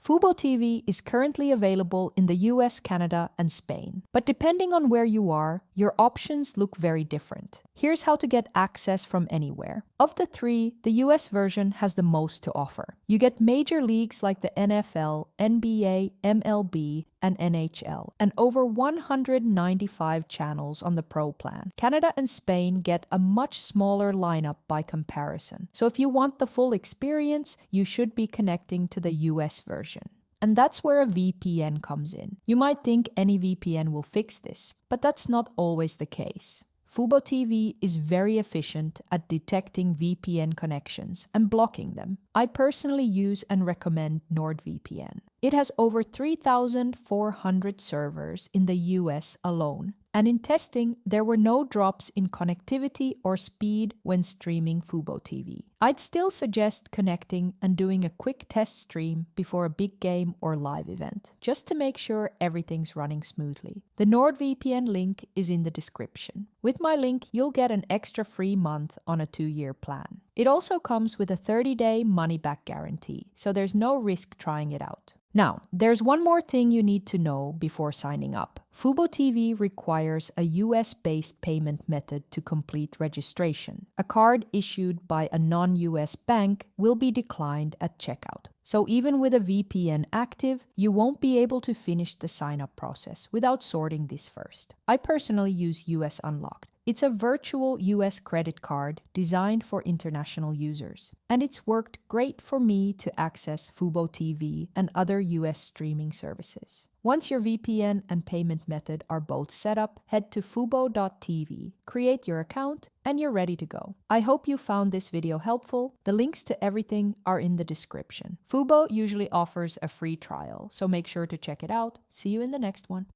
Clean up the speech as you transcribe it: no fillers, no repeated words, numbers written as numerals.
Fubo TV is currently available in the US, Canada, and Spain. But depending on where you are, your options look very different. Here's how to get access from anywhere. Of the three, the US version has the most to offer. You get major leagues like the NFL, NBA, MLB, and NHL, and over 195 channels on the Pro plan. Canada and Spain get a much smaller lineup by comparison. So if you want the full experience, you should be connecting to the US version. And that's where a VPN comes in. You might think any VPN will fix this, but that's not always the case. Fubo TV is very efficient at detecting VPN connections and blocking them. I personally use and recommend NordVPN. It has over 3,400 servers in the US alone. And in testing, there were no drops in connectivity or speed when streaming Fubo TV. I'd still suggest connecting and doing a quick test stream before a big game or live event, just to make sure everything's running smoothly. The NordVPN link is in the description. With my link, you'll get an extra free month on a 2-year plan. It also comes with a 30-day money-back guarantee, so there's no risk trying it out. Now, there's one more thing you need to know before signing up. Fubo TV requires a US-based payment method to complete registration. A card issued by a non-US bank will be declined at checkout. So even with a VPN active, you won't be able to finish the sign-up process without sorting this first. I personally use US Unlocked. It's a virtual US credit card designed for international users, and it's worked great for me to access Fubo TV and other US streaming services. Once your VPN and payment method are both set up, head to fubo.tv, create your account, and you're ready to go. I hope you found this video helpful. The links to everything are in the description. Fubo usually offers a free trial, so make sure to check it out. See you in the next one.